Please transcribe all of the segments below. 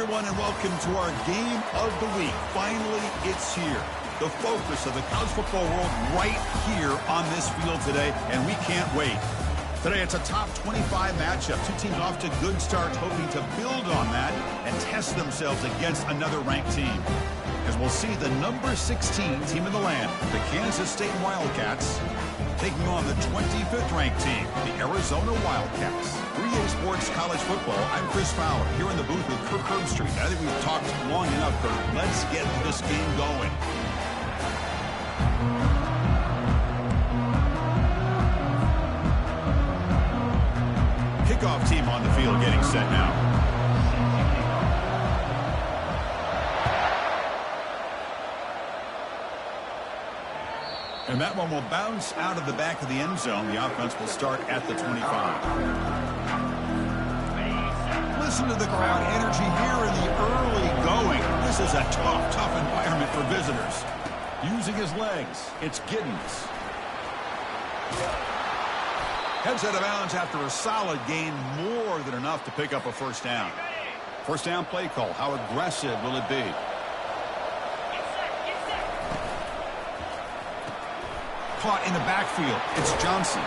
everyone, and welcome to our game of the week. Finally, it's here. The focus of the college football world right here on this field today, and we can't wait. Today, it's a top 25 matchup. Two teams off to good starts, hoping to build on that and test themselves against another ranked team. As we'll see the number 16 team in the land, the Kansas State Wildcats, taking on the 25th ranked team, the Arizona Wildcats. 3A Sports College Football, I'm Chris Fowler, here in the booth with Kirk Herbstreit. I think we've talked long enough, Kirk. Let's get this game going. Kickoff team on the field getting set now. And that one will bounce out of the back of the end zone. The offense will start at the 25. Listen to the crowd energy here in the early going. This is a tough environment for visitors. Using his legs, it's Giddens. Heads out of bounds after a solid gain, more than enough to pick up a first down. First down play call. How aggressive will it be? Caught in the backfield. It's Johnson.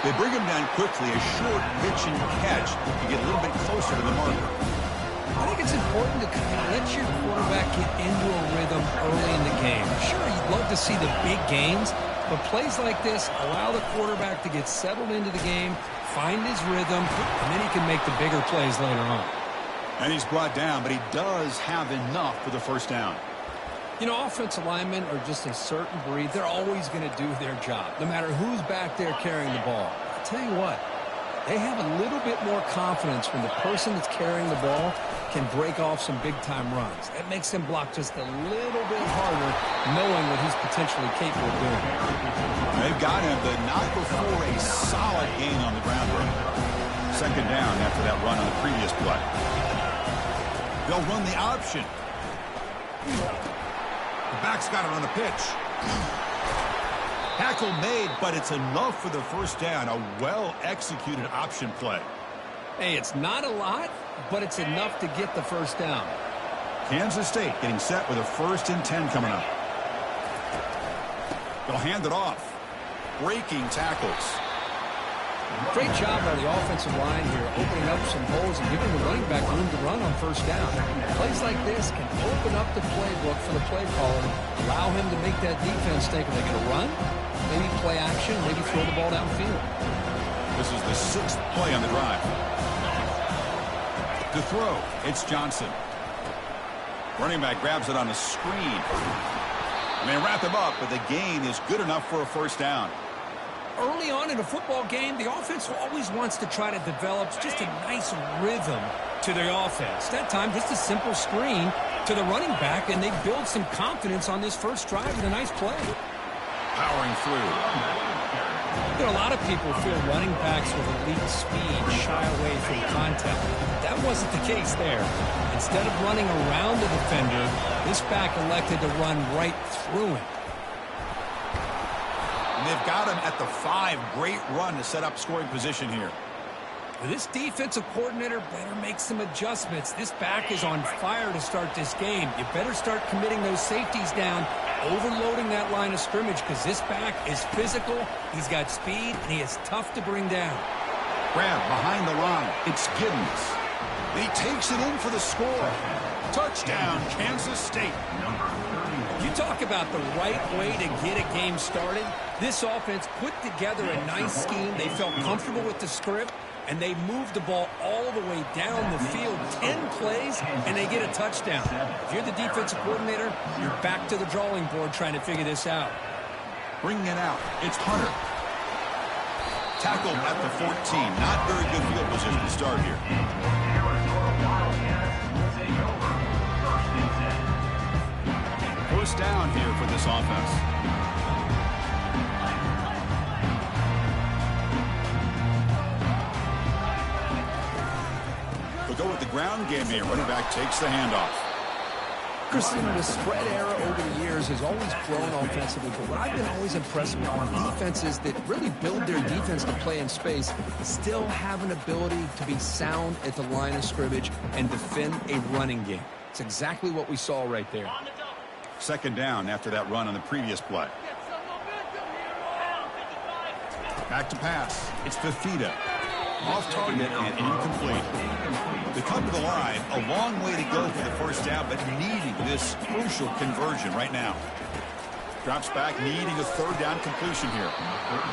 They bring him down quickly. A short pitch and catch to get a little bit closer to the marker. I think it's important to kind of let your quarterback get into a rhythm early in the game. Sure, you'd love to see the big gains, but plays like this allow the quarterback to get settled into the game, find his rhythm, and then he can make the bigger plays later on. And he's brought down, but he does have enough for the first down. You know, offensive linemen are just a certain breed. They're always going to do their job, no matter who's back there carrying the ball. I'll tell you what, they have a little bit more confidence when the person that's carrying the ball can break off some big-time runs. That makes them block just a little bit harder, knowing what he's potentially capable of doing. They've got him, but not before a solid gain on the ground run. Second down after that run on the previous play. They'll run the option. The back's got it on the pitch. Tackle made, but it's enough for the first down. A well-executed option play. Hey, it's not a lot, but it's enough to get the first down. Kansas State getting set with a 1st and 10 coming up. They'll hand it off. Breaking tackles. Great job by the offensive line here, opening up some holes and giving the running back room to run on first down. Plays like this can open up the playbook for the play caller, allow him to make that defense think, are they going to run? Maybe play action, maybe throw the ball downfield. This is the 6th play on the drive. To throw, it's Johnson. Running back grabs it on the screen. And they wrap him up, but the gain is good enough for a first down. Early on in a football game, the offense always wants to try to develop just a nice rhythm to their offense. That time, just a simple screen to the running back, and they build some confidence on this first drive with a nice play. Powering through. You know, a lot of people feel running backs with elite speed shy away from contact. That wasn't the case there. Instead of running around the defender, this back elected to run right through him. And they've got him at the 5. Great run to set up scoring position here. This defensive coordinator better make some adjustments. This back is on fire to start this game. You better start committing those safeties down, overloading that line of scrimmage, because this back is physical, he's got speed, and he is tough to bring down. Grab behind the line. It's Giddens. And he takes it in for the score. Touchdown, Kansas State. You talk about the right way to get a game started. This offense put together a nice scheme. They felt comfortable with the script, and they moved the ball all the way down the field. 10 plays, and they get a touchdown. If you're the defensive coordinator, you're back to the drawing board trying to figure this out. Bringing it out, it's Hunter. Tackled at the 14. Not very good field position to start here. First down here for this offense. They'll go with the ground game here. Running back takes the handoff. Christian, the spread era over the years has always grown offensively, but what I've been always impressed with are defenses that really build their defense to play in space, still have an ability to be sound at the line of scrimmage and defend a running game. It's exactly what we saw right there. Second down after that run on the previous play. Back to pass. It's Fifita. Off target and incomplete. They come to the line, a long way to go for the first down, but needing this crucial conversion right now. Drops back, needing a third down completion here.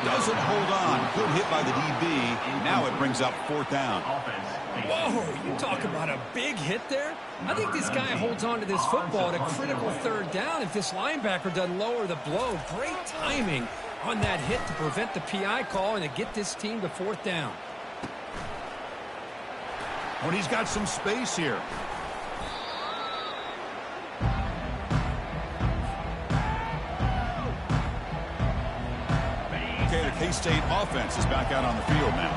Doesn't hold on. Good hit by the DB. Now it brings up fourth down. Whoa, you talk about a big hit there? I think this guy holds on to this football at a critical third down if this linebacker doesn't lower the blow. Great timing on that hit to prevent the PI call and to get this team to fourth down. When he's got some space here. Okay, the K-State offense is back out on the field now.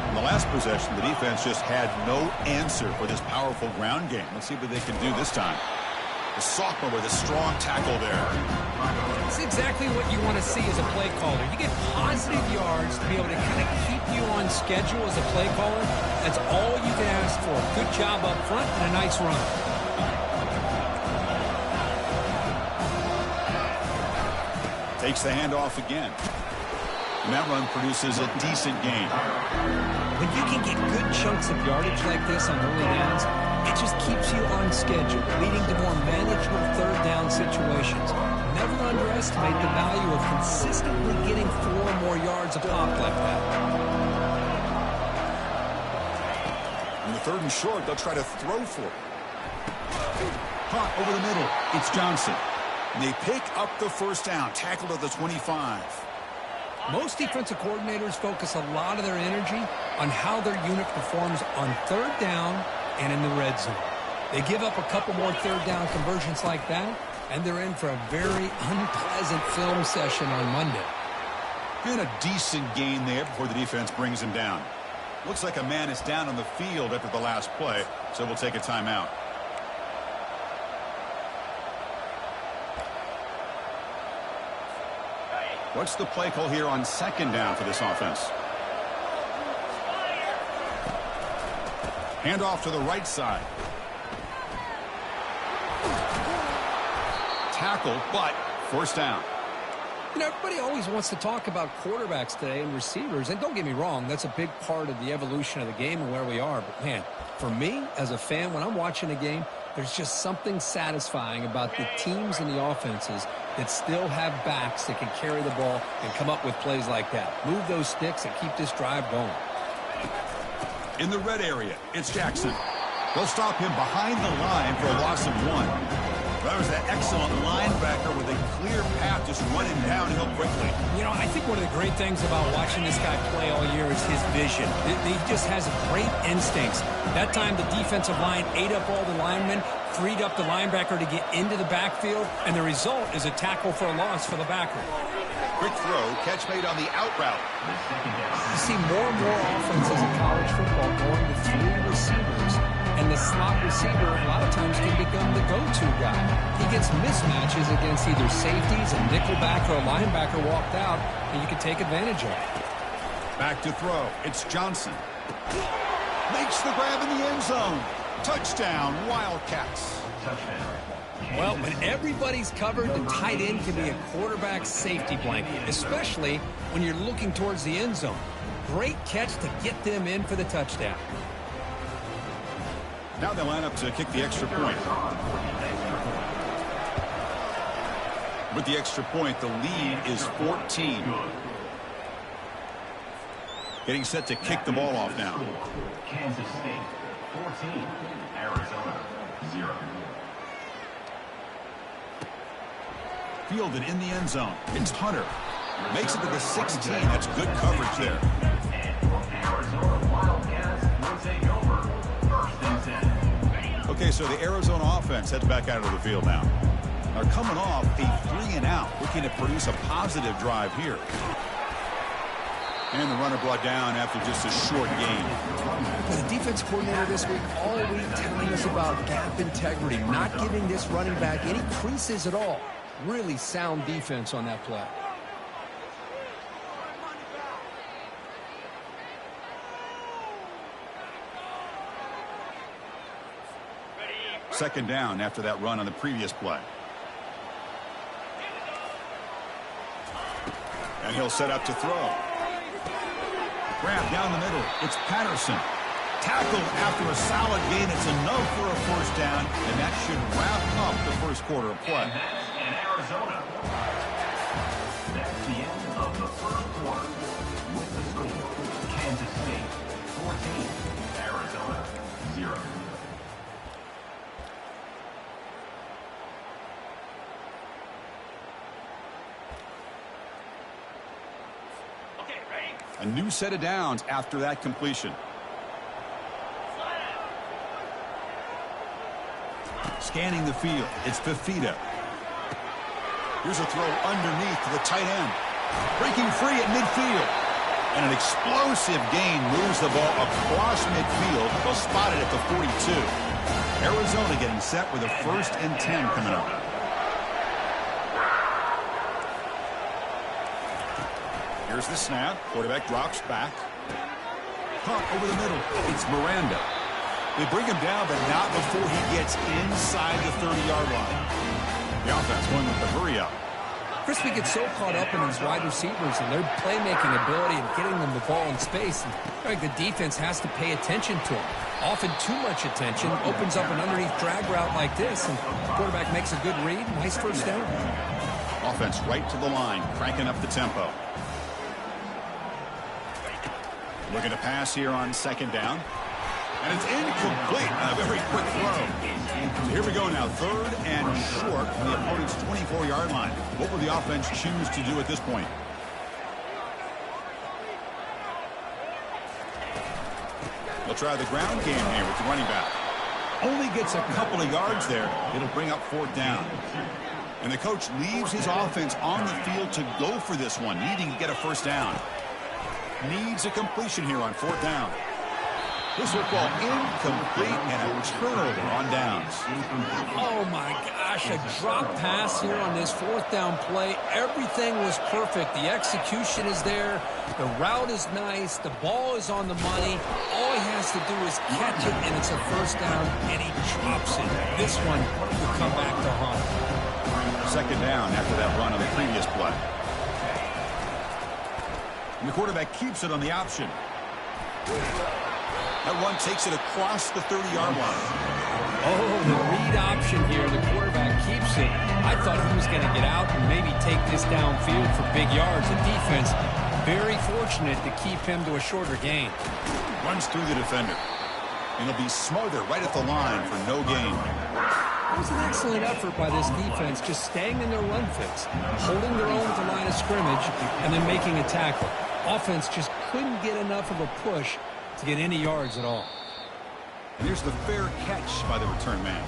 In the last possession, the defense just had no answer for this powerful ground game. Let's see what they can do this time. The sophomore with a strong tackle there. It's exactly what you want to see as a play caller. You get positive yards to be able to kind of keep you on schedule as a play caller. That's all you can ask for. Good job up front and a nice run. Takes the handoff again. And that run produces a decent gain. When you can get good chunks of yardage like this on early downs, it just keeps you on schedule, leading to more manageable third down situations. Never underestimate the value of consistently getting 4 or more yards a pop like that. On the third and short, they'll try to throw for it. Caught over the middle. It's Johnson. And they pick up the first down, tackled at the 25. Most defensive coordinators focus a lot of their energy on how their unit performs on third down and in the red zone. They give up a couple more third down conversions like that, and they're in for a very unpleasant film session on Monday. And a decent gain there before the defense brings him down. Looks like a man is down on the field after the last play, so we'll take a timeout. What's the play call here on second down for this offense? Handoff to the right side. Tackle, but first down. You know, everybody always wants to talk about quarterbacks today and receivers, and don't get me wrong, that's a big part of the evolution of the game and where we are. But, man, for me, as a fan, when I'm watching a game, there's just something satisfying about the teams and the offenses that still have backs that can carry the ball and come up with plays like that. Move those sticks and keep this drive going. In the red area, it's Jackson. They'll stop him behind the line for a loss of 1. That was an excellent linebacker with a clear path just running downhill quickly. You know, I think one of the great things about watching this guy play all year is his vision. He just has great instincts. That time the defensive line ate up all the linemen, freed up the linebacker to get into the backfield, and the result is a tackle for a loss for the backer. Quick throw, catch made on the out route. You see more and more offenses in college football going to 3 receivers. And the slot receiver a lot of times can become the go-to guy. He gets mismatches against either safeties, a nickelback, or a linebacker walked out, and you can take advantage of it. Back to throw. It's Johnson. Makes the grab in the end zone. Touchdown, Wildcats. Well, when everybody's covered, the tight end can be a quarterback's safety blanket, especially when you're looking towards the end zone. Great catch to get them in for the touchdown. Now they line up to kick the extra point. With the extra point, the lead is 14. Getting set to kick the ball off now. Kansas State, 14. Arizona, 0. Fielded in the end zone. It's Hunter. Makes it to the 16. That's good coverage there. Arizona Wildcats will take over. First and 10. Okay, so the Arizona offense heads back out of the field now. They're coming off a 3-and-out, looking to produce a positive drive here. And the runner brought down after just a short gain. The defense coordinator this week all week telling us about gap integrity, not giving this running back any creases at all. Really sound defense on that play. Second down after that run on the previous play. And he'll set up to throw. Grab down the middle. It's Patterson. Tackled after a solid gain. It's enough for a first down, and that should wrap up the first quarter of play. And that's in Arizona. That's the end of the first quarter. With the score, Kansas State 14, Arizona 0. A new set of downs after that completion. Scanning the field, it's Fifita. Here's a throw underneath to the tight end. Breaking free at midfield. And an explosive gain moves the ball across midfield. They'll spot it at the 42. Arizona getting set with a 1st and 10 coming up. Here's the snap. Quarterback drops back. Caught over the middle. It's Miranda. They bring him down, but not before he gets inside the 30-yard line. The offense going with the hurry up. Crispy gets so caught up in these wide receivers and their playmaking ability and getting them the ball in space. And like the defense has to pay attention to them. Often too much attention. Opens up an underneath drag route like this, and the quarterback makes a good read. Nice first down. Offense right to the line, cranking up the tempo. Looking to pass here on second down. And it's incomplete. A very quick throw. So here we go now. 3rd and short from the opponent's 24-yard line. What will the offense choose to do at this point? They'll try the ground game here with the running back. Only gets a couple of yards there. It'll bring up 4th down. And the coach leaves his offense on the field to go for this one, needing to get a first down. Needs a completion here on 4th down. This football incomplete and a turnover on downs. Oh my gosh, a drop pass here on this 4th down play. Everything was perfect. The execution is there. The route is nice. The ball is on the money. All he has to do is catch it, and it's a first down, and he drops it. This one will come back to haunt. Second down after that run on the previous play. And the quarterback keeps it on the option. That run takes it across the 30-yard line. Oh, the read option here. The quarterback keeps it. I thought he was going to get out and maybe take this downfield for big yards. The defense very fortunate to keep him to a shorter gain. Runs through the defender. And he'll be smothered right at the line for no gain. It was an excellent effort by this defense, just staying in their run fix, holding their own at the line of scrimmage, and then making a tackle. Offense just couldn't get enough of a push to get any yards at all. And here's the fair catch by the return man.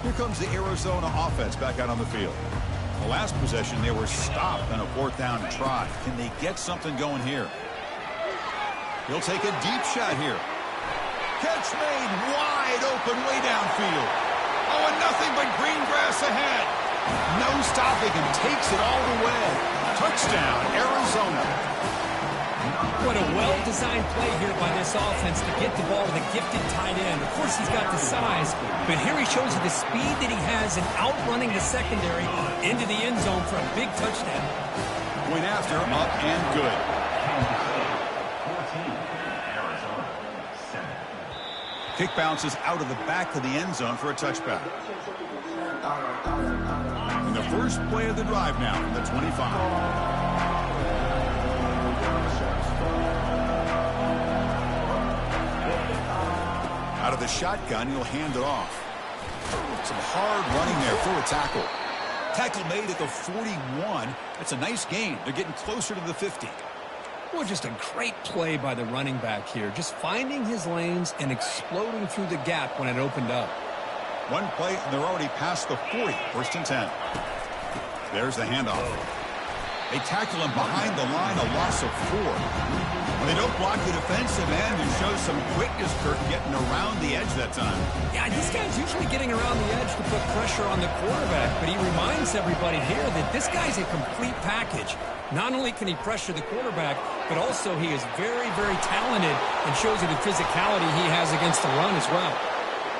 Here comes the Arizona offense back out on the field. The last possession, they were stopped on a 4th down try. Can they get something going here? He'll take a deep shot here. Catch made wide open way downfield. Oh, and nothing but green grass ahead. No stopping him. Takes it all the way. Touchdown, Arizona. What a well-designed play here by this offense to get the ball to the gifted tight end. Of course, he's got the size, but here he shows you the speed that he has in outrunning the secondary into the end zone for a big touchdown. Point after, up and good. Kansas State 14, Arizona 7. Kick bounces out of the back of the end zone for a touchback. And the first play of the drive now from the 25. Out of the shotgun, he'll hand it off. Some hard running there for a tackle. Tackle made at the 41. That's a nice gain. They're getting closer to the 50. Well, just a great play by the running back here. Just finding his lanes and exploding through the gap when it opened up. One play, and they're already past the 40. First and 10. There's the handoff. They tackle him behind the line, a loss of 4. When they don't block the defensive end, it shows some quickness, Kurt, getting around the edge that time. Yeah, this guy's usually getting around the edge to put pressure on the quarterback, but he reminds everybody here that this guy's a complete package. Not only can he pressure the quarterback, but also he is very, very talented and shows you the physicality he has against the run as well.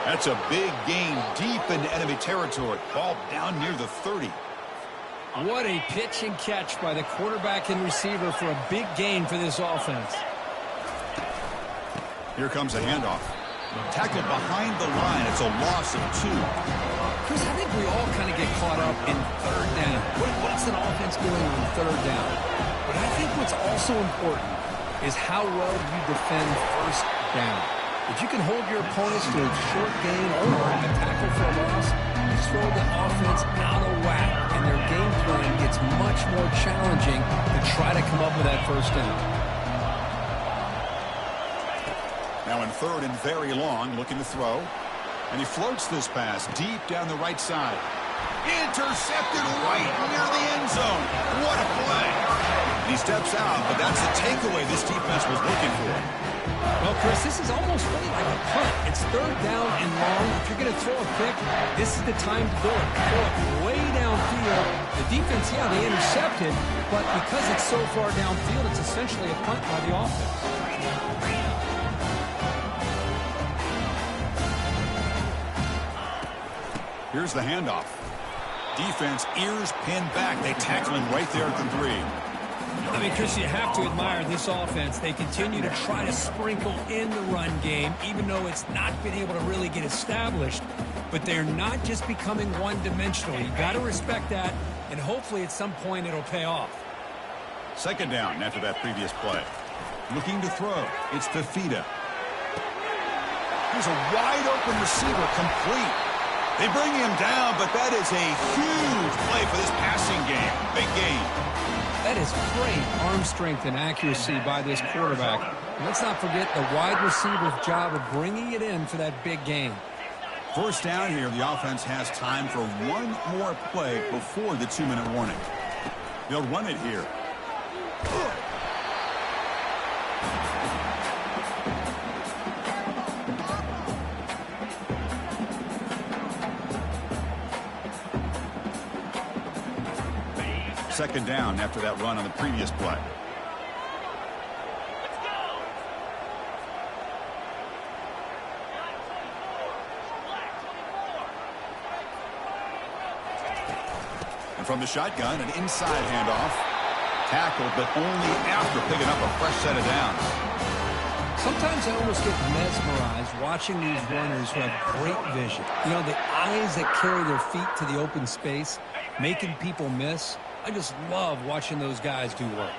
That's a big gain deep into enemy territory. Ball down near the 30. What a pitch and catch by the quarterback and receiver for a big gain for this offense. Here comes a handoff. Tackled behind the line. It's a loss of 2. Chris, I think we all kind of get caught up in third down. What's an offense doing on third down? But I think what's also important is how well you defend first down. If you can hold your opponents to a short gain or a tackle for a loss, you throw the offense out of whack, and their game plan gets much more challenging to try to come up with that first down. Now in third and very long, looking to throw. And he floats this pass deep down the right side. Intercepted right near the end zone. What a play. And he steps out, but that's the takeaway this defense was looking for. Well, Chris, this is almost really like a punt. It's third down and long. If you're going to throw a pick, this is the time to do it. Throw it way downfield. The defense, yeah, they intercepted, but because it's so far downfield, it's essentially a punt by the offense. Here's the handoff. Defense, ears pinned back. They tackle him right there at the 3. I mean, Chris, you have to admire this offense. They continue to try to sprinkle in the run game, even though it's not been able to really get established. But they're not just becoming one-dimensional. You got to respect that, and hopefully at some point it'll pay off. Second down after that previous play. Looking to throw. It's Fifita. Here's a wide-open receiver, complete. They bring him down, but that is a huge play for this passing game. Big gain. That is great arm strength and accuracy by this quarterback. And let's not forget the wide receiver's job of bringing it in for that big gain. First down here, the offense has time for one more play before the 2-minute warning. They'll run it here. Second down after that run on the previous play. And from the shotgun, an inside handoff. Tackled, but only after picking up a fresh set of downs. Sometimes I almost get mesmerized watching these runners who have great vision. You know, the eyes that carry their feet to the open space, making people miss. I just love watching those guys do work.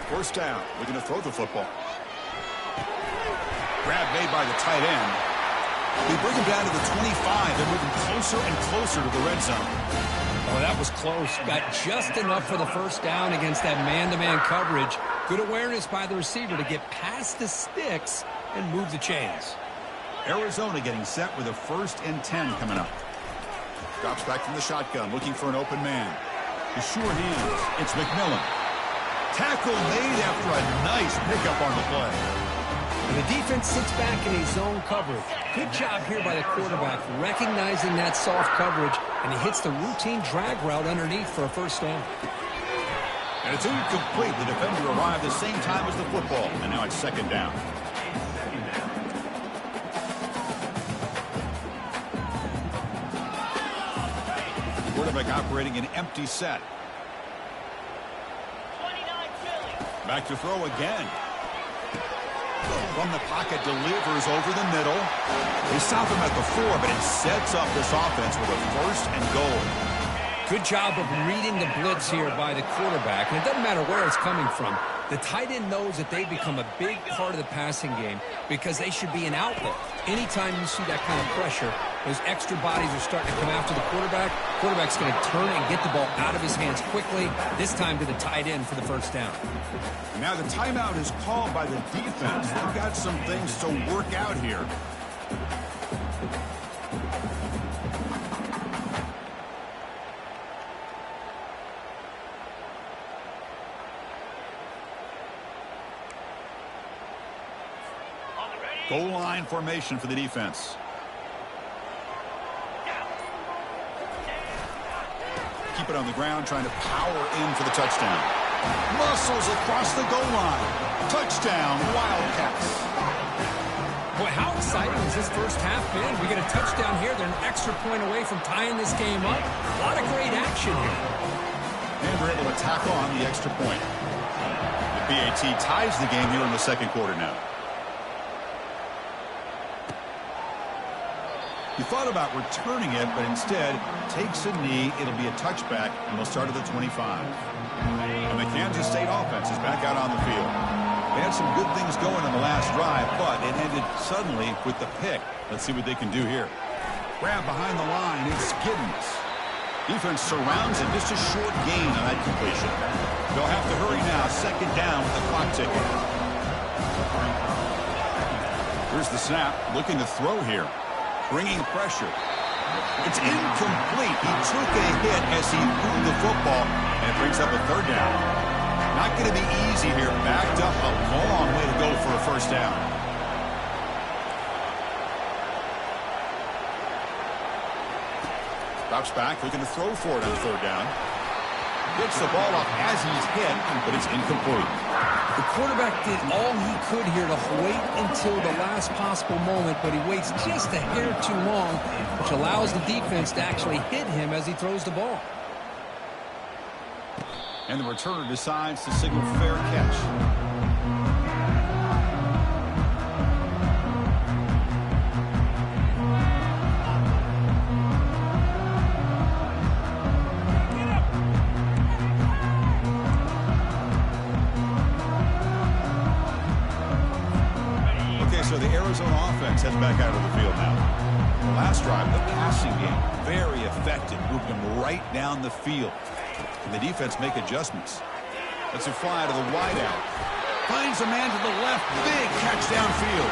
First down, looking to throw the football. Grab made by the tight end. They bring him down to the 25. They're moving closer and closer to the red zone. Oh, that was close. Got just enough for the first down against that man-to-man coverage. Good awareness by the receiver to get past the sticks and move the chains. Arizona getting set with a 1st and 10 coming up. Drops back from the shotgun, looking for an open man. The sure hands, it's McMillan. Tackle made after a nice pickup on the play. And the defense sits back in a zone coverage. Good job here by the quarterback, recognizing that soft coverage, and he hits the routine drag route underneath for a first down. And it's incomplete. The defender arrived the same time as the football, and now it's second down. quarterback operating an empty set. Back to throw again. From the pocket, delivers over the middle. They stop him at the 4, but it sets up this offense with a 1st and goal. Good job of reading the blitz here by the quarterback. And it doesn't matter where it's coming from. The tight end knows that they become a big part of the passing game because they should be an outlet. Anytime you see that kind of pressure, those extra bodies are starting to come after the quarterback. Quarterback's going to turn and get the ball out of his hands quickly, this time to the tight end for the 1st down. Now the timeout is called by the defense. They've got some things to work out here. Goal line formation for the defense. Keep it on the ground, trying to power in for the touchdown. Muscles across the goal line. Touchdown, Wildcats. Boy, how exciting has this first half been? We get a touchdown here. They're an extra point away from tying this game up. A lot of great action here. And we're able to tack on the extra point. The PAT ties the game here in the 2nd quarter now. He thought about returning it, but instead takes a knee. It'll be a touchback, and they'll start at the 25. And the Kansas State offense is back out on the field. They had some good things going in the last drive, but it ended suddenly with the pick. Let's see what they can do here. Grab behind the line. It's Giddens. Defense surrounds him. Just a short gain on that completion. They'll have to hurry now. 2nd down with the clock ticking. Here's the snap. Looking to throw here. Bringing pressure. It's incomplete. He took a hit as he threw the football, and it brings up a 3rd down. Not going to be easy here. Backed up a long way to go for a 1st down. Drops back, looking to throw for it on 3rd down. Gets the ball up as he's hit, but it's incomplete. The quarterback did all he could here to wait until the last possible moment, but he waits just a hair too long, which allows the defense to actually hit him as he throws the ball. And the returner decides to signal fair catch. So the Arizona offense heads back out of the field now. The last drive, the passing game, very effective, moving them right down the field. And the defense make adjustments. Let's a fly to the wideout. Finds a man to the left, big catch downfield.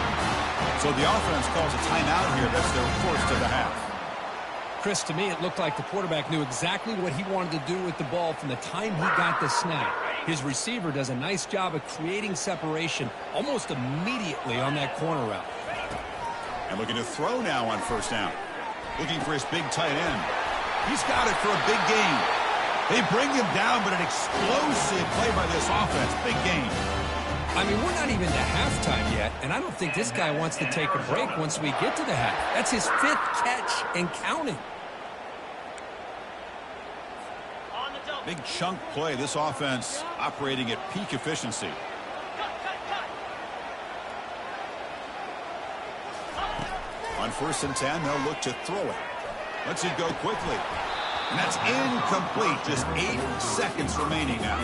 So the offense calls a timeout here. That's their 1st of the half. Chris, to me, it looked like the quarterback knew exactly what he wanted to do with the ball from the time he got the snap. His receiver does a nice job of creating separation almost immediately on that corner route. And looking to throw now on 1st down. Looking for his big tight end. He's got it for a big gain. They bring him down, but an explosive play by this offense. Big gain. I mean, we're not even to halftime yet, and I don't think this guy wants to take a break once we get to the half. That's his 5th catch and counting. Big chunk play. This offense operating at peak efficiency. On 1st and 10, they'll look to throw it. Lets it go quickly. And that's incomplete. Just 8 seconds remaining now.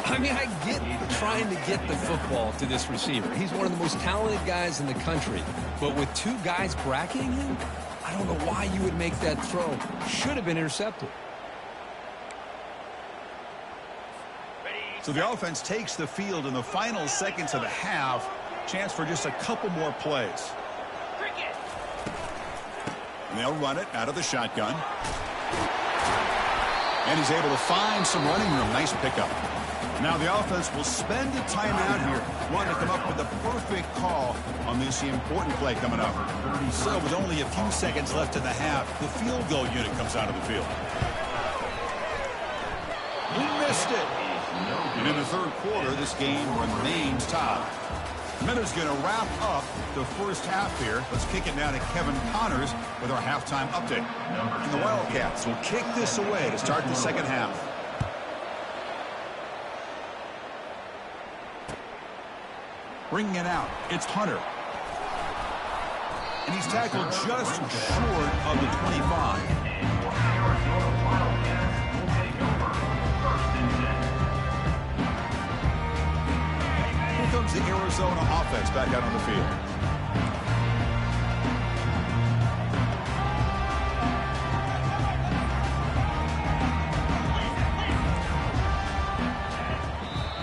I mean, I get trying to get the football to this receiver. He's one of the most talented guys in the country. But with 2 guys bracketing him, I don't know why you would make that throw. Should have been intercepted. So the offense takes the field in the final seconds of the half. Chance for just a couple more plays. And they'll run it out of the shotgun. And he's able to find some running room. Nice pickup. Now the offense will spend a timeout here. Want to come up with the perfect call on this important play coming up. So with only a few seconds left in the half, the field goal unit comes out of the field. He missed it. And in the 3rd quarter, this game remains tied. Minuta's going to wrap up the first half here. Let's kick it now to Kevin Connors with our halftime update. And the Wildcats will kick this away to start the second half. Bringing it out, it's Hunter. And he's tackled just short of the 25. Here comes the Arizona offense back out on the field.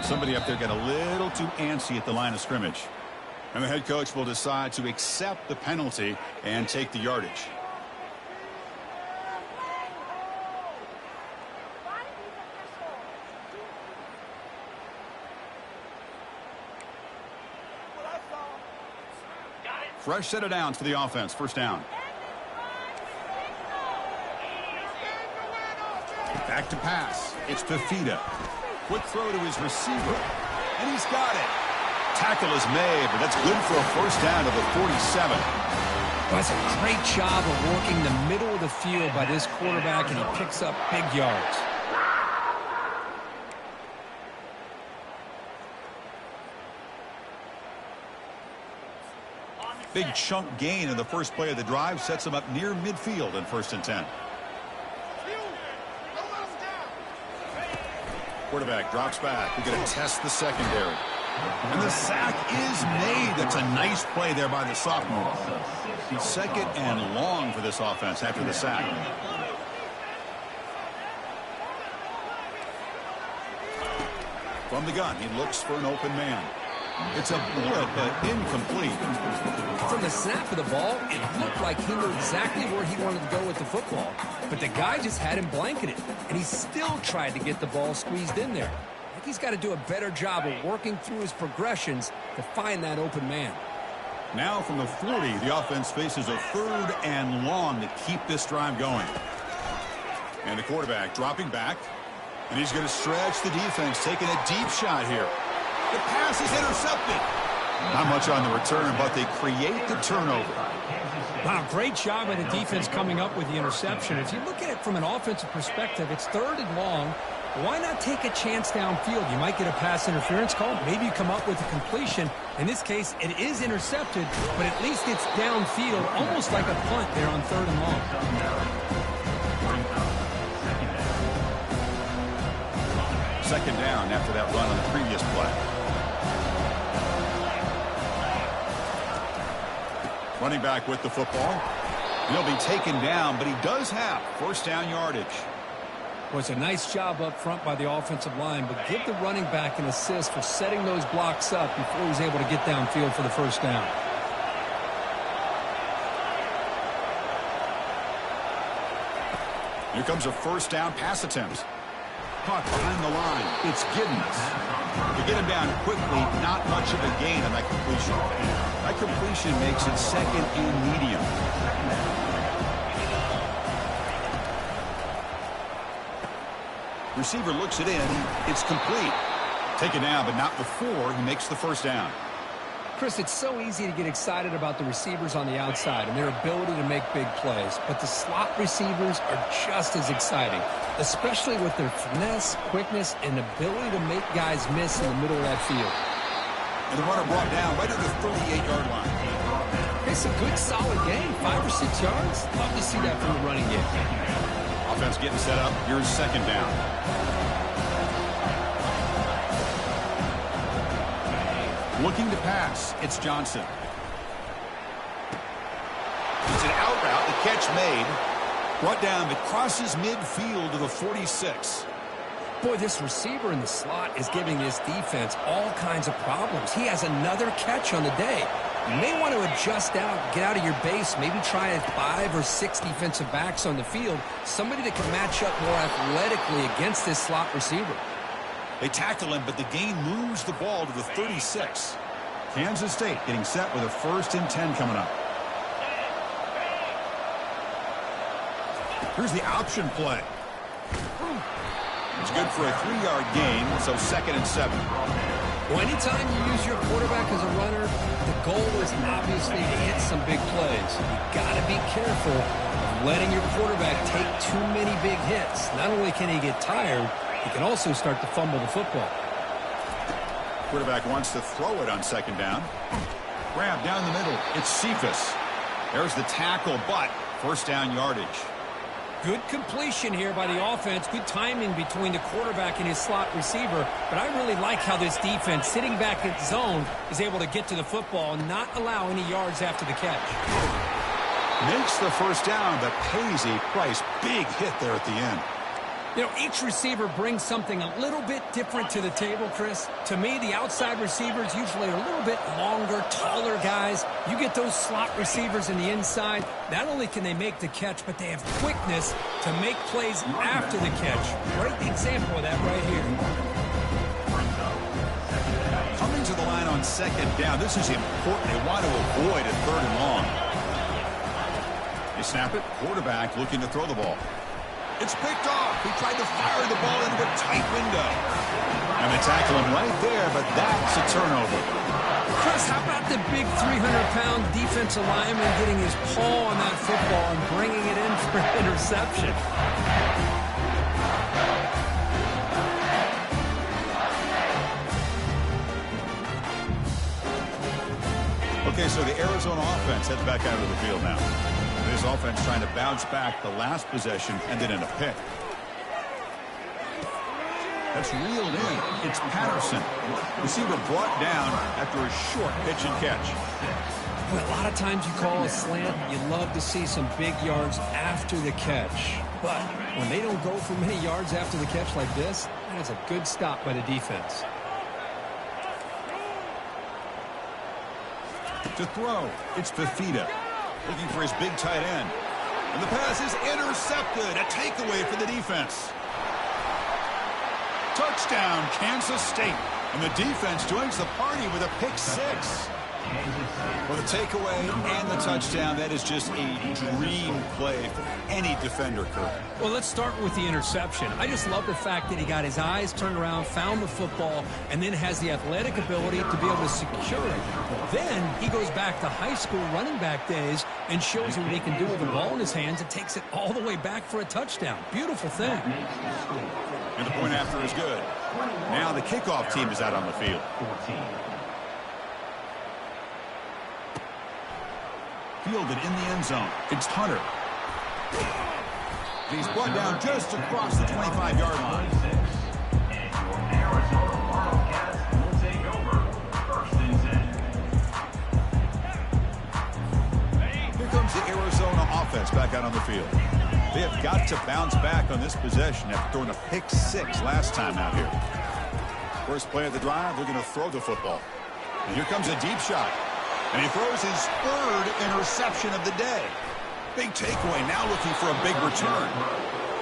Somebody up there got a little too antsy at the line of scrimmage. And the head coach will decide to accept the penalty and take the yardage. Fresh set of downs for the offense. First down. Back to pass. It's Fifita. Quick throw to his receiver. And he's got it. Tackle is made, but that's good for a first down to the 47. Well, that's a great job of working the middle of the field by this quarterback, and he picks up big yards. Big chunk gain in the first play of the drive sets him up near midfield in 1st and 10. Quarterback drops back. We're going to test the secondary. And the sack is made. That's a nice play there by the sophomore. 2nd and long for this offense after the sack. From the gun, he looks for an open man. It's a bullet, but incomplete. From the snap of the ball, it looked like he knew exactly where he wanted to go with the football. But the guy just had him blanketed, and he still tried to get the ball squeezed in there. I think he's got to do a better job of working through his progressions to find that open man. Now from the 40, the offense faces a 3rd and long to keep this drive going. And the quarterback dropping back, and he's going to stretch the defense, taking a deep shot here. The pass is intercepted. Not much on the return, but they create the turnover. Wow, great job by the defense coming up with the interception. If you look at it from an offensive perspective, it's 3rd and long. Why not take a chance downfield? You might get a pass interference call. Maybe you come up with a completion. In this case, it is intercepted, but at least it's downfield, almost like a punt there on 3rd and long. Second down after that run on the previous play. Running back with the football. He'll be taken down, but he does have first down yardage. Well, it's a nice job up front by the offensive line, but give the running back an assist for setting those blocks up before he's able to get downfield for the first down. Here comes a first down pass attempt. Caught behind the line. It's Giddens. To get him down quickly, not much of a gain on that completion. That completion makes it 2nd and medium. Receiver looks it in. It's complete. Taken down, but not before he makes the first down. Chris, it's so easy to get excited about the receivers on the outside and their ability to make big plays, but the slot receivers are just as exciting, especially with their finesse, quickness, and ability to make guys miss in the middle of that field. And the runner brought down right at the 38-yard line. It's a good, solid game, 5 or 6 yards. Love to see that from the running game. Offense getting set up. Here's second down. Looking to pass. It's Johnson. It's an out route. The catch made. Brought down, but crosses midfield to the 46. Boy, this receiver in the slot is giving this defense all kinds of problems. He has another catch on the day. You may want to adjust out, get out of your base, maybe try 5 or 6 defensive backs on the field, somebody that can match up more athletically against this slot receiver. They tackle him, but the gain moves the ball to the 36. Kansas State getting set with a 1st and 10 coming up. Here's the option play. It's good for a 3-yard gain, so 2nd and 7. Well, anytime you use your quarterback as a runner, the goal is obviously to hit some big plays. You've got to be careful of letting your quarterback take too many big hits. Not only can he get tired, he can also start to fumble the football. Quarterback wants to throw it on second down. Grab down the middle. It's Cephas. There's the tackle, but first down yardage. Good completion here by the offense. Good timing between the quarterback and his slot receiver. But I really like how this defense, sitting back in zone, is able to get to the football and not allow any yards after the catch. Makes the first down, but pays a price. Big hit there at the end. You know, each receiver brings something a little bit different to the table, Chris. To me, the outside receivers usually are a little bit longer, taller guys. You get those slot receivers in the inside, not only can they make the catch, but they have quickness to make plays after the catch. Great example of that right here. Coming to the line on second down. This is important. They want to avoid a third and long. They snap it. Quarterback looking to throw the ball. It's picked off. He tried to fire the ball into a tight window. And they tackle him right there, but that's a turnover. Chris, how about the big 300-pound defensive lineman getting his paw on that football and bringing it in for an interception? Okay, so the Arizona offense heads back out of the field now. This offense trying to bounce back the last possession and then in a pick. That's reeled in. It's Patterson. Receiver brought down after a short pitch and catch. Well, a lot of times you call a slant, you love to see some big yards after the catch. But when they don't go for many yards after the catch like this, that is a good stop by the defense. To throw, it's Fifita. Looking for his big tight end. And the pass is intercepted. A takeaway for the defense. Touchdown, Kansas State. And the defense joins the party with a pick six. Well, the takeaway and the touchdown, that is just a dream play for any defender, Kirk. Well, let's start with the interception. I just love the fact that he got his eyes turned around, found the football, and then has the athletic ability to be able to secure it. Then he goes back to high school running back days and shows you what he can do with the ball in his hands and takes it all the way back for a touchdown. Beautiful thing. And the point after is good. Now the kickoff team is out on the field. Fielded in the end zone. It's Hunter. He's brought down just across the 25-yard line. And your Arizona Wildcats will take over 1st and 10. Here comes the Arizona offense back out on the field. They have got to bounce back on this possession after throwing a pick six last time out here. First play of the drive, they're going to throw the football. And here comes a deep shot. And he throws his third interception of the day. Big takeaway, now looking for a big return.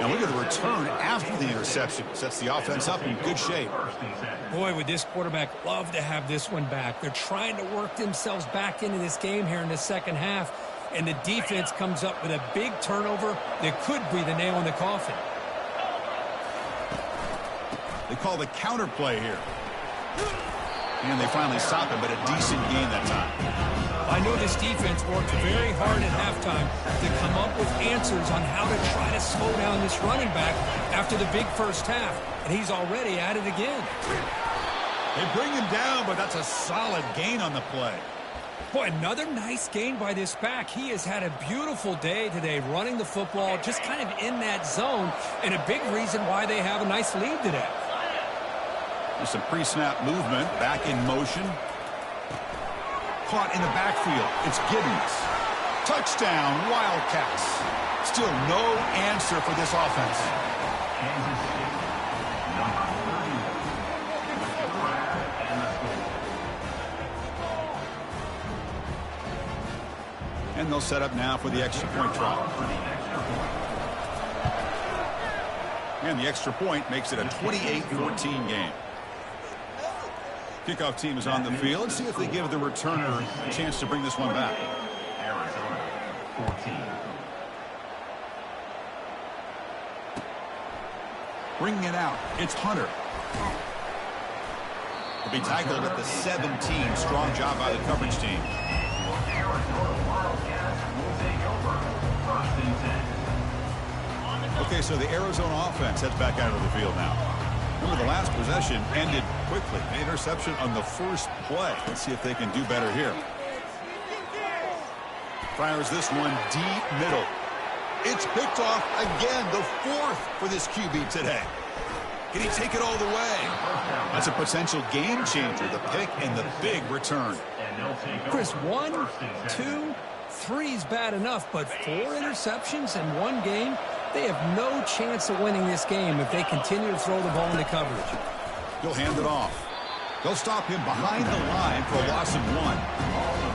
Now look at the return after the interception. Sets the offense up in good shape. Boy, would this quarterback love to have this one back. They're trying to work themselves back into this game here in the second half. And the defense comes up with a big turnover that could be the nail in the coffin. They call the counter play here. And they finally stop him, but a decent gain that time. I know this defense worked very hard at halftime to come up with answers on how to try to slow down this running back after the big first half. And he's already at it again. They bring him down, but that's a solid gain on the play. Boy, another nice gain by this back. He has had a beautiful day today running the football, just kind of in that zone, and a big reason why they have a nice lead today. There's some pre-snap movement, back in motion. Caught in the backfield. It's Giddens. Touchdown, Wildcats. Still no answer for this offense. Kansas State, number 30. And the score. And they'll set up now for the extra point try. And the extra point makes it a 28-14 game. Kickoff team is on the field. Let's see if they give the returner a chance to bring this one back. Arizona, 14. Bringing it out. It's Hunter. He'll be tackled at the 17. Strong job by the coverage team. Arizona Wildcats will take over. First and 10. Okay, so the Arizona offense heads back out of the field now. Remember, the last possession ended quickly. An interception on the first play. Let's see if they can do better here. Fires this one deep middle. It's picked off again, the 4th for this QB today. Can he take it all the way? That's a potential game changer, the pick and the big return. Chris, 1, 2, 3 is bad enough, but 4 interceptions in one game, they have no chance of winning this game if they continue to throw the ball into coverage. He'll hand it off. They'll stop him behind the line for a loss of 1.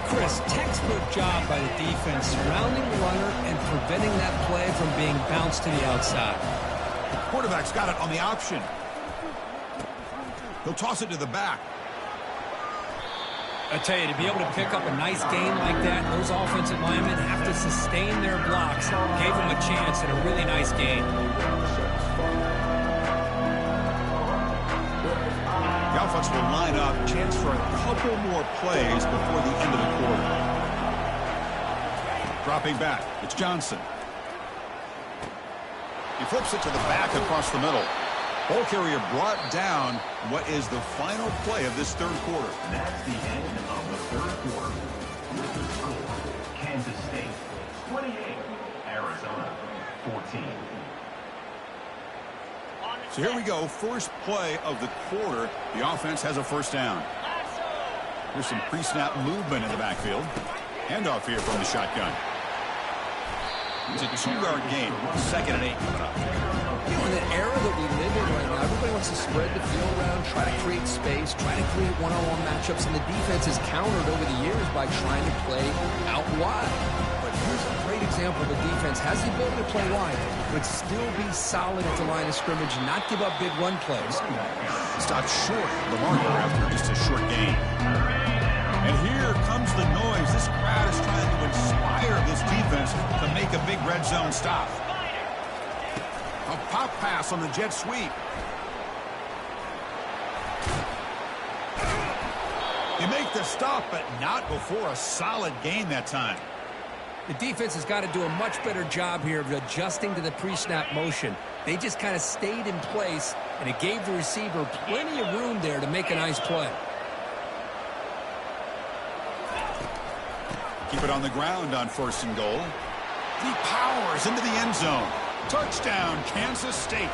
Chris, textbook job by the defense surrounding the runner and preventing that play from being bounced to the outside. Quarterback's got it on the option. He'll toss it to the back. I tell you, to be able to pick up a nice gain like that, those offensive linemen have to sustain their blocks. Gave them a chance at a really nice gain. The offense will line up, chance for a couple more plays before the end of the quarter. Dropping back, it's Johnson. He flips it to the back across the middle. Ball carrier brought down. What is the final play of this third quarter? That's the end of the third quarter. With the score, Kansas State 28, Arizona 14. So here we go, first play of the quarter. The offense has a first down. Here's some pre-snap movement in the backfield. Handoff here from the shotgun. It's a 2-yard gain. 2nd and 8 coming up. You know, in the era that we live in right now, everybody wants to spread the field around, try to create space, try to create one-on-one matchups, and the defense has countered over the years by trying to play out wide. But here's a great example. The defense has the ability to play wide, but still be solid at the line of scrimmage and not give up big run plays. Stopped short of the marker after just a short gain. And here comes the noise. This crowd is trying to inspire this defense to make a big red zone stop. A pop pass on the jet sweep. You make the stop, but not before a solid gain that time. The defense has got to do a much better job here of adjusting to the pre-snap motion. They just kind of stayed in place, and it gave the receiver plenty of room there to make a nice play. Keep it on the ground on 1st and goal. He powers into the end zone. Touchdown, Kansas State.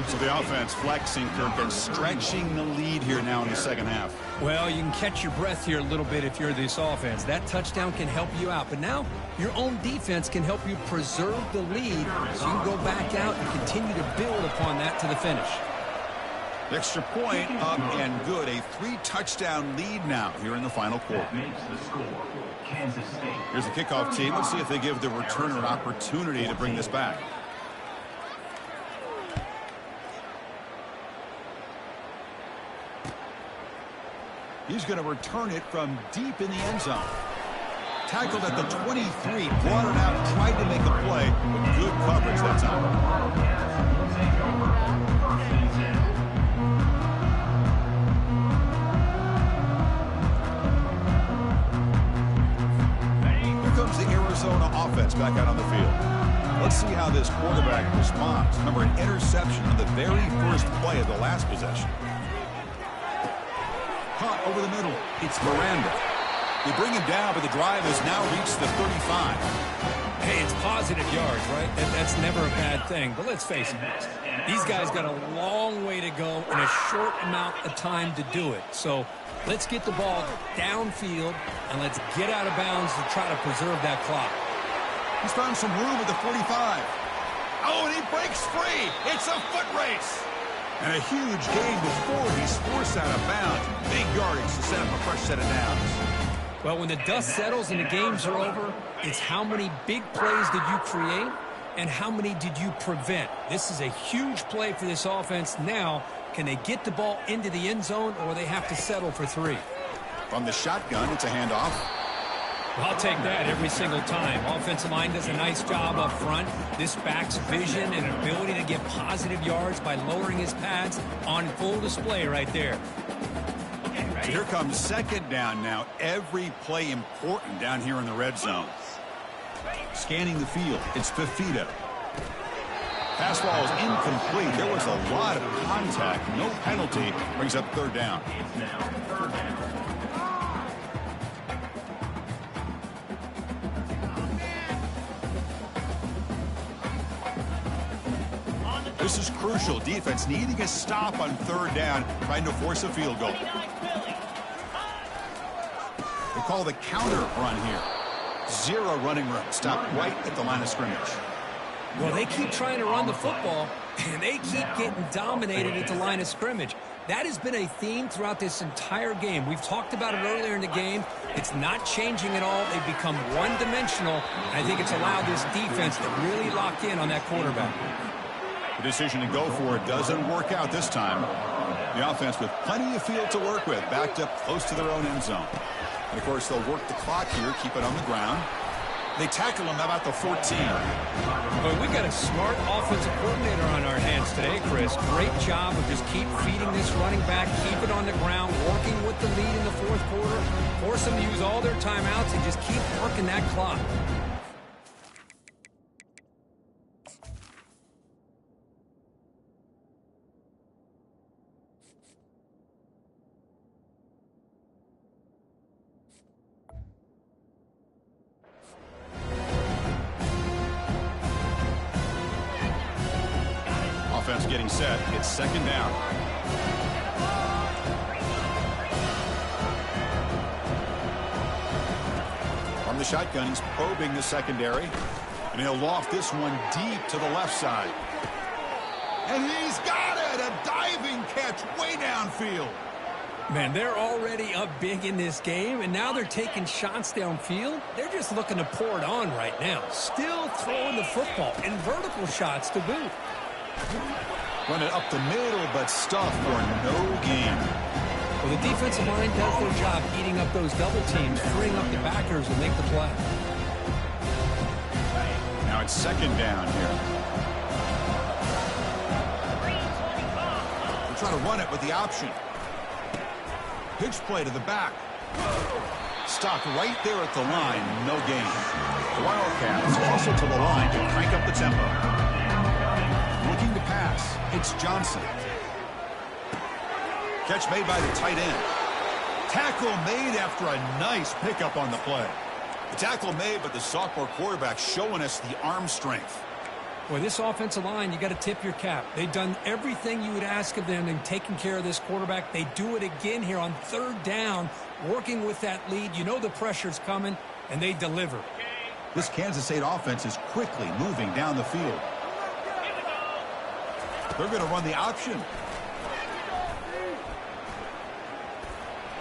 So the offense flexing, Kirk, and stretching the lead here now in the second half. Well, you can catch your breath here a little bit if you're this offense. That touchdown can help you out. But now your own defense can help you preserve the lead so you can go back out and continue to build upon that to the finish. Extra point up and good. A 3-touchdown lead now here in the final quarter. That makes the score Kansas State. Here's the kickoff team. Let's see if they give the returner an opportunity to bring this back. He's going to return it from deep in the end zone. Tackled at the 23, brought it out, tried to make a play, but good coverage that time. Here comes the Arizona offense back out on the field. Let's see how this quarterback responds. Remember, an interception on the very first play of the last possession. Caught over the middle. It's Miranda. They bring him down, but the drive has now reached the 35. Hey, it's positive yards, right? That's never a bad thing. But let's face it, these guys got a long way to go in a short amount of time to do it. So let's get the ball downfield, and let's get out of bounds to try to preserve that clock. He's found some room at the 45. Oh, and he breaks free. It's a foot race. And a huge gain before he's forced out of bounds. Big yardage to set up a fresh set of downs. Well, when the dust settles and the games are over, it's how many big plays did you create and how many did you prevent. This is a huge play for this offense. Now, can they get the ball into the end zone or they have to settle for 3? From the shotgun, it's a handoff. I'll take that every single time. Offensive line does a nice job up front. This back's vision and ability to get positive yards by lowering his pads on full display right there. So here comes second down now. Every play important down here in the red zone. Scanning the field, it's Fifita. Pass ball is incomplete. There was a lot of contact. No penalty. Brings up third down. It's now third down. This is crucial. Defense needing a stop on third down, trying to force a field goal. They call the counter run here. 0 running room. Stop right at the line of scrimmage. Well, they keep trying to run the football, and they keep getting dominated at the line of scrimmage. That has been a theme throughout this entire game. We've talked about it earlier in the game. It's not changing at all. They've become one-dimensional. I think it's allowed this defense to really lock in on that quarterback. The decision to go for it doesn't work out this time. The offense with plenty of field to work with, backed up close to their own end zone. And, of course, they'll work the clock here, keep it on the ground. They tackle him about the 14. Well, we got a smart offensive coordinator on our hands today, Chris. Great job of just keep feeding this running back, keep it on the ground, working with the lead in the fourth quarter, force them to use all their timeouts, and just keep working that clock. Offense getting set. It's second down. From the shotgun, he's probing the secondary. And he'll loft this one deep to the left side. And he's got it! A diving catch way downfield. Man, they're already up big in this game, and now they're taking shots downfield. They're just looking to pour it on right now. Still throwing the football, and vertical shots to boot. Run it up the middle, but stuffed for no gain. Well, the defensive line does their job eating up those double teams, freeing up the backers to make the play. Now it's second down here. We're trying to run it with the option. Pitch play to the back. Stopped right there at the line, no gain. The Wildcats also to the line to crank up the tempo. Looking to pass, it's Johnson. Catch made by the tight end. Tackle made after a nice pickup on the play. The tackle made, but the sophomore quarterback showing us the arm strength. Boy, this offensive line, you got to tip your cap. They've done everything you would ask of them in taking care of this quarterback. They do it again here on third down, working with that lead. You know the pressure's coming, and they deliver. This Kansas State offense is quickly moving down the field. They're going to run the option.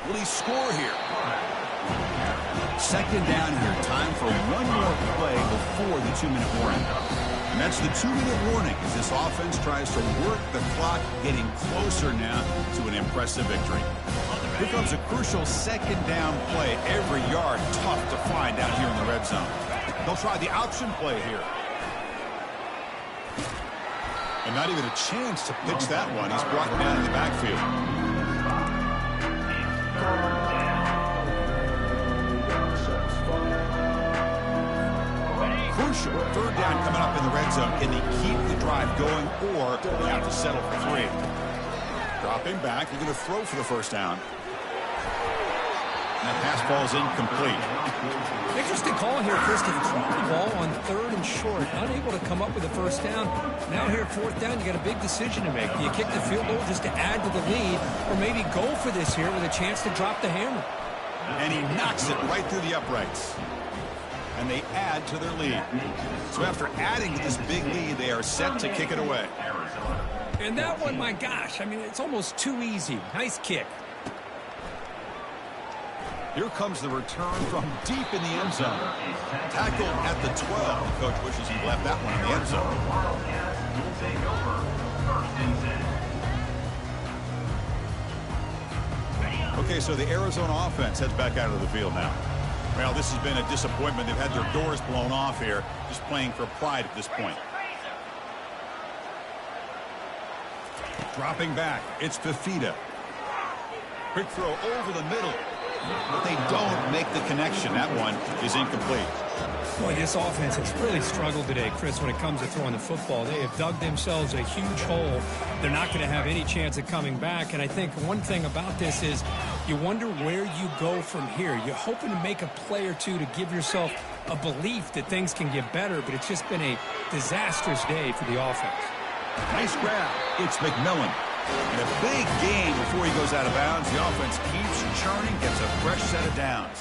Will he score here? Second down here. Time for one more play before the 2-minute warning. And that's the 2-minute warning as this offense tries to work the clock, getting closer now to an impressive victory. Here comes a crucial second down play. Every yard tough to find down here in the red zone. They'll try the option play here. And not even a chance to pitch that one. He's brought down in the backfield. Crucial third down coming up in the red zone. Can they keep the drive going, or do they have to settle for 3? Dropping back. He's going to throw for the first down. And that pass ball is incomplete. Interesting call here, Chris. To throw the ball on third and short, unable to come up with a first down. Now here at fourth down, you got a big decision to make. Do you kick the field goal just to add to the lead, or maybe go for this here with a chance to drop the hammer? And he knocks it right through the uprights. And they add to their lead. So after adding to this big lead, they are set to kick it away. And that one, my gosh, I mean, it's almost too easy. Nice kick. Here comes the return from deep in the end zone. Tackled at the 12. The coach wishes he left that one in the end zone. Okay, so the Arizona offense heads back out of the field now. Well, this has been a disappointment. They've had their doors blown off here, just playing for pride at this point. Dropping back, it's Fifita. Quick throw over the middle. But they don't make the connection. That one is incomplete. Boy, this offense has really struggled today, Chris, when it comes to throwing the football. They have dug themselves a huge hole. They're not going to have any chance of coming back. And I think one thing about this is you wonder where you go from here. You're hoping to make a play or two to give yourself a belief that things can get better, but it's just been a disastrous day for the offense. Nice grab. It's McMillan. And a big gain before he goes out of bounds. The offense keeps churning, gets a fresh set of downs.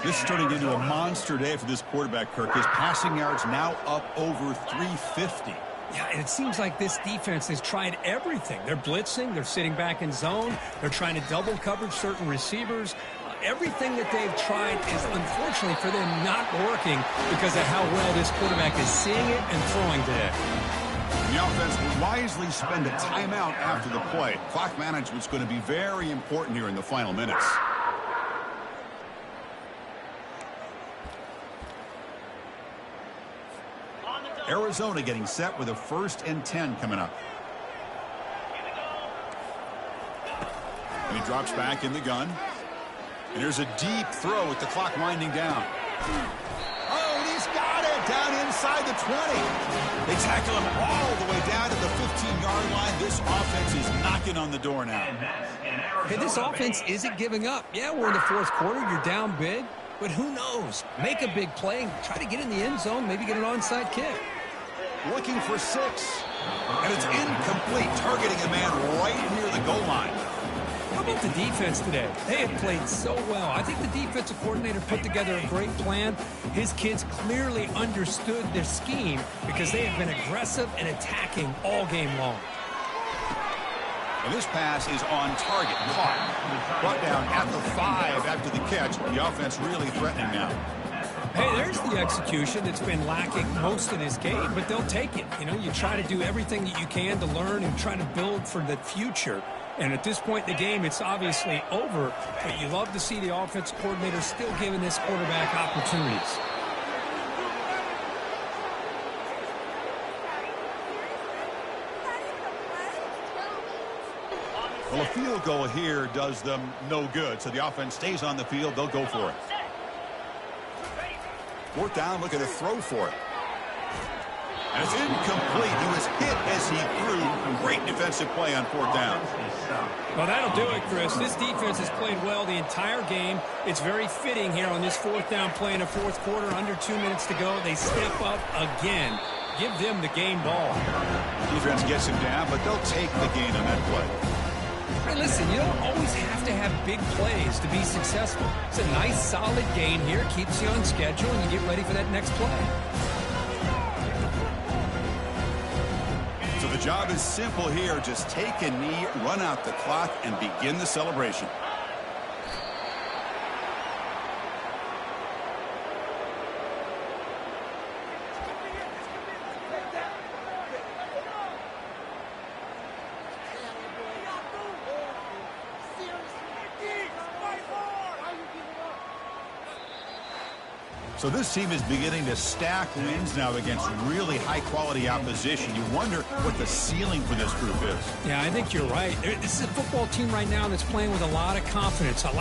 This is turning into a monster day for this quarterback, Kirk. His passing yards now up over 350. Yeah, and it seems like this defense has tried everything. They're blitzing. They're sitting back in zone. They're trying to double coverage certain receivers. Everything that they've tried is, unfortunately for them, not working because of how well this quarterback is seeing it and throwing today. The offense will wisely spend a timeout after the play. Clock management's going to be very important here in the final minutes. Arizona getting set with a 1st and 10 coming up. And he drops back in the gun. And there's a deep throw with the clock winding down. Oh, he's got it down inside the 20. They tackle him all the way down to the 15-yard line. This offense is knocking on the door now. Hey, this offense isn't giving up. Yeah, we're in the 4th quarter. You're down big. But who knows? Make a big play. Try to get in the end zone. Maybe get an onside kick. Looking for 6. And it's incomplete. Targeting a man right near the goal line. How about the defense today? They have played so well. I think the defensive coordinator put together a great plan. His kids clearly understood their scheme because they have been aggressive and attacking all game long. And this pass is on target. Caught. Brought down at the 5 after the catch. The offense really threatening now. Hey, there's the execution that's been lacking most of this game, but they'll take it. You know, you try to do everything that you can to learn and try to build for the future. And at this point in the game, it's obviously over, but you love to see the offensive coordinator still giving this quarterback opportunities. Well, a field goal here does them no good, so the offense stays on the field. They'll go for it. 4th down, look at a throw for it. And it's incomplete. He was hit as he threw. Great defensive play on 4th down. Well, that'll do it, Chris. This defense has played well the entire game. It's very fitting here on this 4th down play in the 4th quarter. Under 2 minutes to go. They step up again. Give them the game ball. Defense gets him down, but they'll take the gain on that play. Hey, listen, you don't always have to have big plays to be successful. It's a nice, solid gain here. Keeps you on schedule, and you get ready for that next play. So the job is simple here. Just take a knee, run out the clock, and begin the celebration. So this team is beginning to stack wins now against really high-quality opposition. You wonder what the ceiling for this group is. Yeah, I think you're right. This is a football team right now that's playing with a lot of confidence.